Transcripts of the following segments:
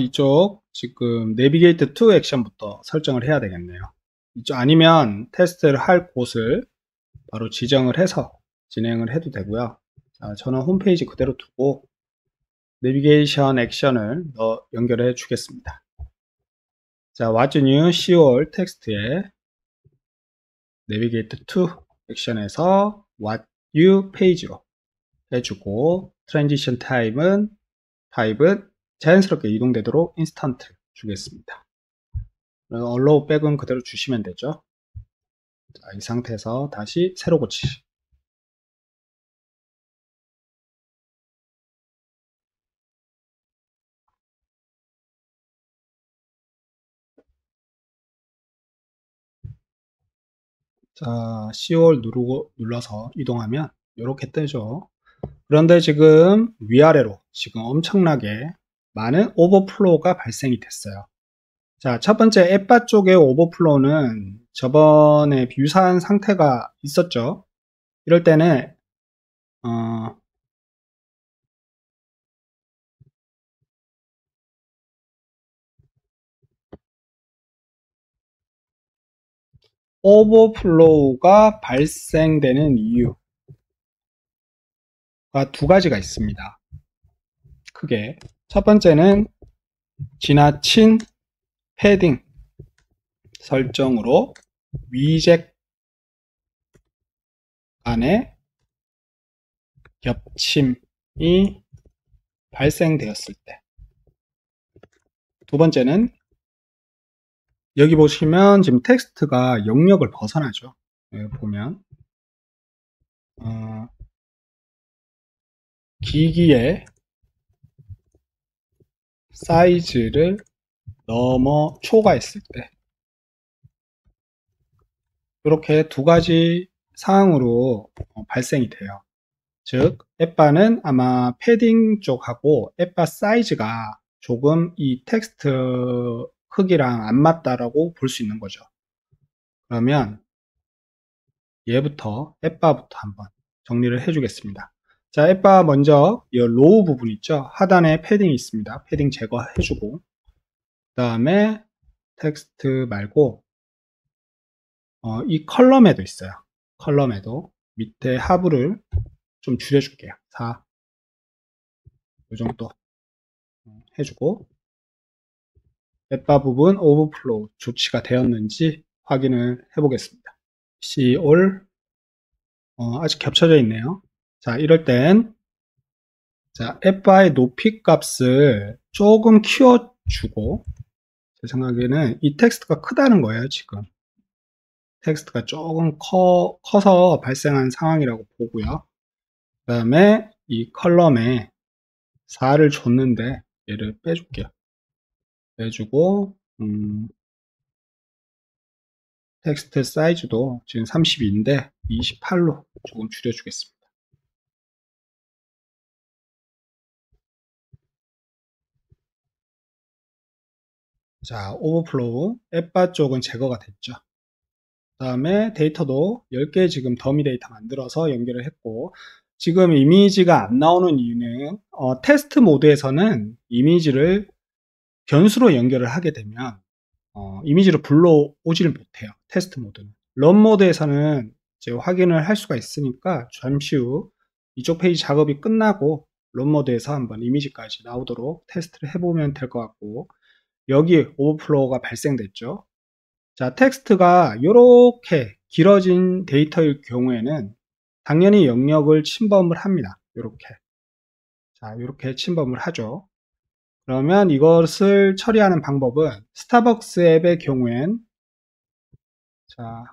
이쪽 지금 내비게이트 to 액션부터 설정을 해야 되겠네요. 이쪽 아니면 테스트를 할 곳을 바로 지정을 해서 진행을 해도 되고요. 자, 저는 홈페이지 그대로 두고 내비게이션 액션을 연결해 주겠습니다. 자, What's New 10월 텍스트에 내비게이트 to 액션에서 What New Page로 해주고 트랜지션 타입은 자연스럽게 이동되도록 인스턴트 주겠습니다. allow back은 그대로 주시면 되죠. 자, 이 상태에서 다시 새로 고치시. 자, C5를 눌러서 이동하면 이렇게 뜨죠. 그런데 지금 위아래로 지금 엄청나게 많은 오버플로우가 발생이 됐어요. 자, 첫 번째 앱바 쪽의 오버플로우는 저번에 유사한 상태가 있었죠. 이럴 때는 오버플로우가 발생되는 이유가 두 가지가 있습니다. 크게 첫 번째는 지나친 패딩 설정으로 위젯 간의 겹침이 발생되었을 때, 두 번째는 여기 보시면 지금 텍스트가 영역을 벗어나죠. 여기 보면 기기의 사이즈를 넘어 초과했을 때, 이렇게 두 가지 상황으로 발생이 돼요. 즉 앱바는 아마 패딩 쪽하고 앱바 사이즈가 조금 이 텍스트 크기랑 안 맞다라고 볼 수 있는 거죠. 그러면 얘부터 앱바부터 한번 정리를 해 주겠습니다. 자, 앱바 먼저 이 로우 부분 있죠. 하단에 패딩이 있습니다. 패딩 제거해 주고, 그 다음에 텍스트 말고 이 컬럼에도 있어요. 컬럼에도 밑에 하부를 좀 줄여줄게요. 4, 이 정도 해주고, 앱바 부분 오버플로우 조치가 되었는지 확인을 해보겠습니다. C all 아직 겹쳐져 있네요. 자, 이럴 땐 자, 앱바의 높이 값을 조금 키워주고, 제 생각에는 이 텍스트가 크다는 거예요. 지금 텍스트가 조금 커서 발생한 상황이라고 보고요. 그 다음에 이 컬럼에 4를 줬는데 얘를 빼줄게요. 빼주고 텍스트 사이즈도 지금 32인데 28로 조금 줄여주겠습니다. 자, 오버플로우 앱바 쪽은 제거가 됐죠. 그 다음에 데이터도 10개 지금 더미 데이터 만들어서 연결을 했고, 지금 이미지가 안 나오는 이유는 테스트 모드에서는 이미지를 변수로 연결을 하게 되면 이미지로 불러오지를 못해요. 테스트 모드는. 런 모드에서는 이제 확인을 할 수가 있으니까 잠시 후 이쪽 페이지 작업이 끝나고 런 모드에서 한번 이미지까지 나오도록 테스트를 해보면 될 것 같고, 여기 오버플로우가 발생됐죠. 자, 텍스트가 이렇게 길어진 데이터일 경우에는 당연히 영역을 침범을 합니다. 이렇게. 자, 이렇게 침범을 하죠. 그러면 이것을 처리하는 방법은 스타벅스 앱의 경우엔 자,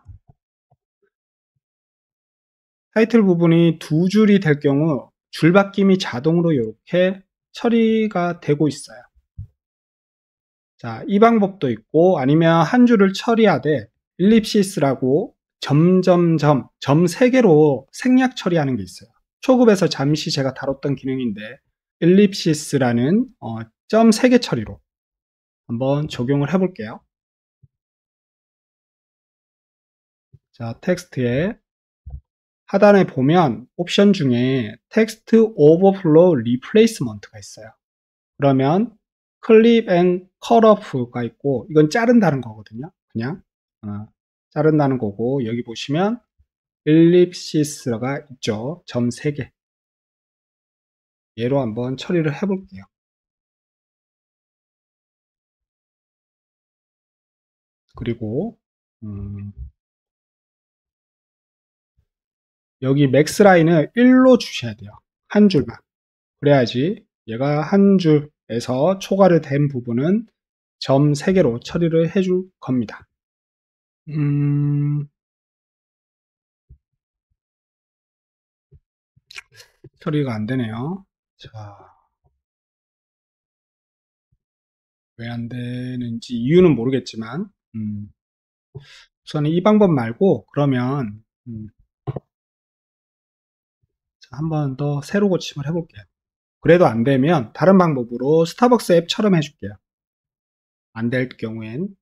타이틀 부분이 두 줄이 될 경우 줄바뀜이 자동으로 이렇게 처리가 되고 있어요. 자, 이 방법도 있고, 아니면 한 줄을 처리하되 일립시스라고 점 3개로 생략 처리하는 게 있어요. 초급에서 잠시 제가 다뤘던 기능인데 일립시스라는 점 3개 처리로 한번 적용을 해볼게요. 자, 텍스트에 하단에 보면 옵션 중에 텍스트 오버플로우 리플레이스먼트가 있어요. 그러면 클립 앤 컷오프가 있고, 이건 자른다는 거거든요. 그냥 자른다는 거고, 여기 보시면 엘립시스가 있죠. 점 3개. 얘로 한번 처리를 해볼게요. 그리고 여기 맥스 라인을 1로 주셔야 돼요. 한 줄만. 그래야지 얘가 한 줄에서 초과를 된 부분은 점 3개로 처리를 해줄 겁니다. 처리가 안 되네요. 자, 왜 안 되는지 이유는 모르겠지만, 우선 이 방법 말고, 그러면, 한 번 더 새로 고침을 해볼게요. 그래도 안 되면 다른 방법으로 스타벅스 앱처럼 해줄게요. 안 될 경우엔.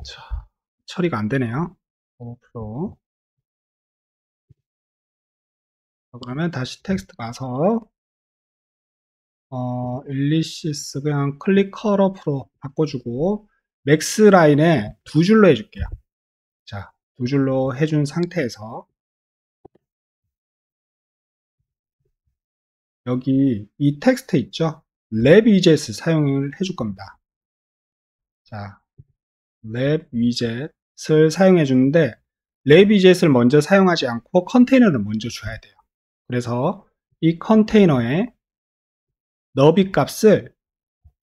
자, 처리가 안 되네요. 오버플로우. 그러면 다시 텍스트 가서, 일리시스 그냥 클릭 컬업으로 바꿔주고, 맥스 라인에 2줄로 해줄게요. 자, 2줄로 해준 상태에서, 여기 이 텍스트 있죠? 랩 위젯을 사용을 해줄 겁니다. 자, 랩 위젯을 사용해 주는데 랩 위젯을 먼저 사용하지 않고 컨테이너를 먼저 줘야 돼요. 그래서 이 컨테이너에 너비 값을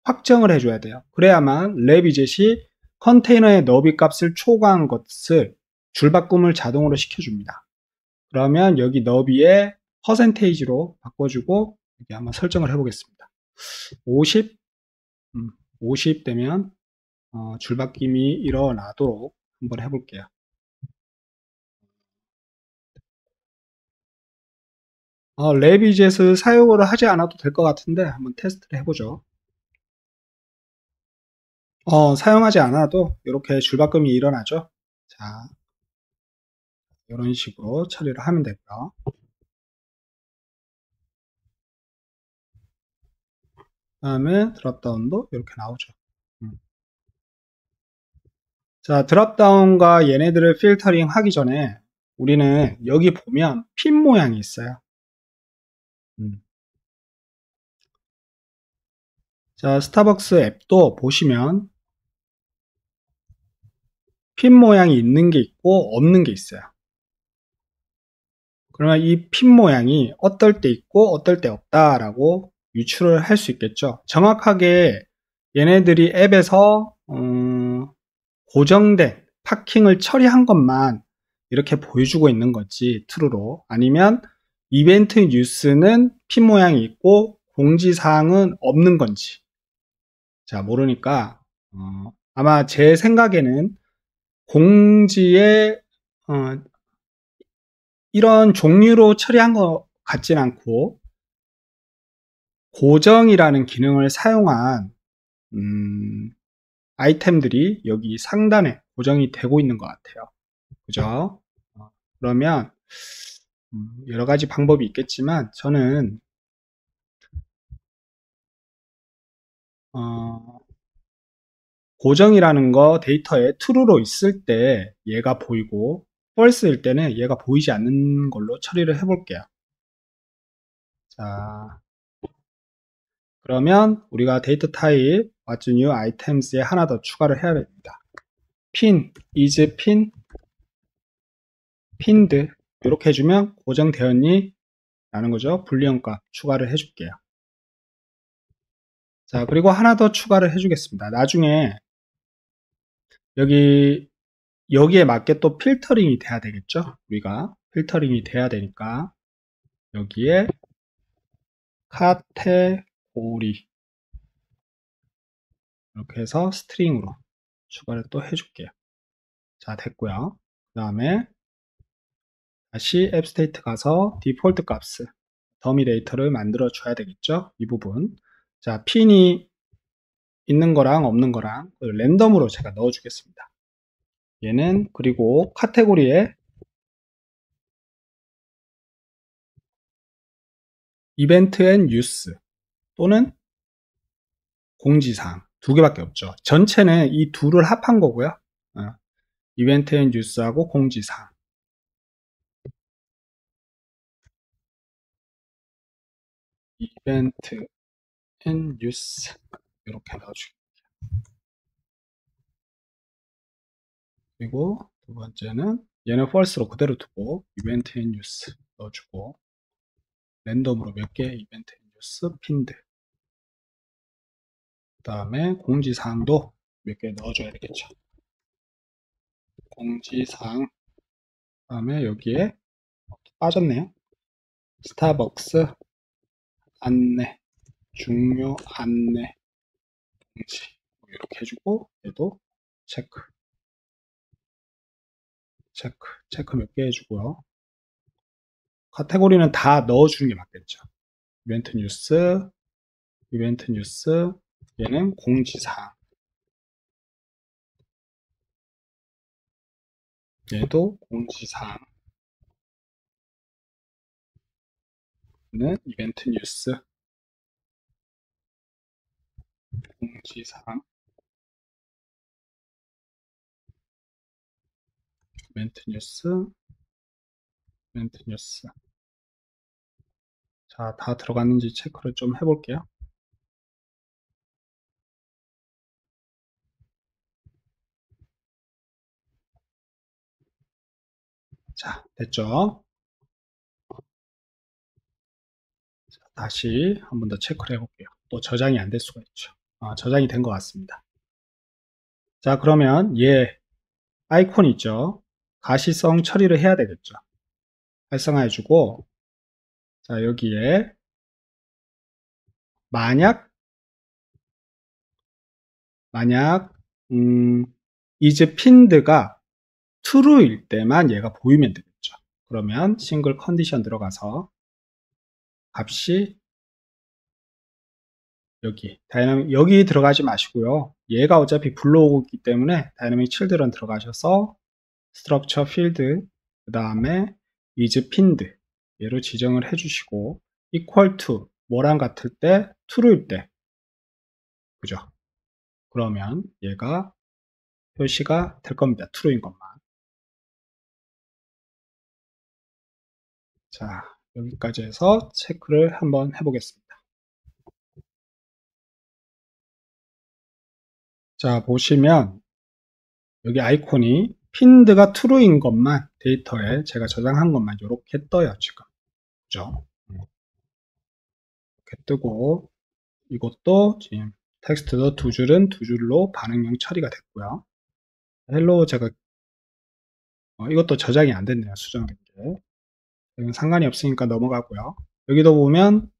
확정을 해줘야 돼요. 그래야만 랩 위젯이 컨테이너의 너비 값을 초과한 것을 줄바꿈을 자동으로 시켜줍니다. 그러면 여기 너비에 퍼센테이지로 바꿔주고 여기 한번 설정을 해보겠습니다. 50, 50 되면 줄바뀜이 일어나도록 한번 해볼게요. 랩위젯을 사용을 하지 않아도 될 것 같은데 한번 테스트를 해보죠. 사용하지 않아도 이렇게 줄바꿈이 일어나죠. 자, 이런 식으로 처리를 하면 되고요. 그 다음에 드롭다운도 이렇게 나오죠. 자, 드롭다운과 얘네들을 필터링 하기 전에 우리는 여기 보면 핀 모양이 있어요. 자, 스타벅스 앱도 보시면 핀 모양이 있는 게 있고 없는 게 있어요. 그러면 이 핀 모양이 어떨 때 있고 어떨 때 없다라고 유추를 할 수 있겠죠. 정확하게 얘네들이 앱에서 고정된 파킹을 처리한 것만 이렇게 보여주고 있는 거지, true로. 아니면 이벤트 뉴스는 핀 모양이 있고 공지사항은 없는 건지. 자, 모르니까 아마 제 생각에는 공지에 이런 종류로 처리한 것 같진 않고 고정이라는 기능을 사용한 아이템들이 여기 상단에 고정이 되고 있는 것 같아요. 그죠? 그러면 여러 가지 방법이 있겠지만 저는 고정이라는 거 데이터에 true로 있을 때 얘가 보이고 false일 때는 얘가 보이지 않는 걸로 처리를 해볼게요. 자, 그러면 우리가 데이터 타입 what's new items에 하나 더 추가를 해야 됩니다. pin, is pin, pinned 이렇게 해주면 고정되었니? 라는 거죠. 불리언 값 추가를 해줄게요. 자, 그리고 하나 더 추가를 해주겠습니다. 나중에 여기에 맞게 또 필터링이 돼야 되겠죠. 우리가 필터링이 돼야 되니까 여기에 카테고리 이렇게 해서 스트링으로 추가를 또 해줄게요. 자, 됐고요. 그 다음에 다시 앱 스테이트 가서 디폴트 값을 더미 데이터를 만들어 줘야 되겠죠. 이 부분. 자, 핀이 있는 거랑 없는 거랑 랜덤으로 제가 넣어 주겠습니다. 얘는 그리고 카테고리에 이벤트 앤 뉴스 또는 공지사항 두 개밖에 없죠. 전체는 이 둘을 합한 거고요. 이벤트 앤 뉴스하고 공지사항. 이벤트 앤 뉴스 이렇게 넣어주고, 그리고 두 번째는 얘는 false로 그대로 두고 이벤트 앤 뉴스 넣어주고, 랜덤으로 몇 개 이벤트 앤 뉴스 핀드, 그 다음에 공지사항도 몇 개 넣어줘야 되겠죠. 공지사항, 그 다음에 여기에 빠졌네요. 스타벅스 안내, 중요 안내 공지 이렇게 해주고, 얘도 체크 몇 개 해주고요. 카테고리는 다 넣어주는 게 맞겠죠. 이벤트 뉴스, 얘는 공지사항, 얘도 공지사항, 얘는 이벤트 뉴스, 공지사항, 이벤트 뉴스. 자, 다 들어갔는지 체크를 좀 해볼게요. 자, 됐죠? 자, 다시 한 번 더 체크를 해볼게요. 또 저장이 안 될 수가 있죠. 저장이 된 것 같습니다. 자, 그러면 얘 아이콘 있죠? 가시성 처리를 해야 되겠죠. 활성화해주고, 자, 여기에 만약 is pinned가 true일 때만 얘가 보이면 되겠죠. 그러면 싱글 컨디션 들어가서 값이 여기 들어가지 마시고요. 얘가 어차피 불러오고 있기 때문에 다이나믹 칠드런 들어가셔서 structure field, 그 다음에 is pinned 얘로 지정을 해주시고, equal to 뭐랑 같을 때 true일 때, 그죠? 그러면 얘가 표시가 될 겁니다. true인 것만. 자, 여기까지 해서 체크를 한번 해보겠습니다. 자, 보시면 여기 아이콘이 핀드가 true인 것만 데이터에 제가 저장한 것만 이렇게 떠요. 지금 그죠? 이렇게 뜨고, 이것도 지금 텍스트도 두 줄은 두 줄로 반응형 처리가 됐고요. 헬로 제가 이것도 저장이 안 됐네요. 수정된 게. 이건 상관이 없으니까 넘어가고요. 여기도 보면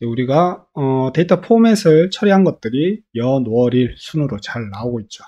우리가 데이터 포맷을 처리한 것들이 연, 월, 일 순으로 잘 나오고 있죠.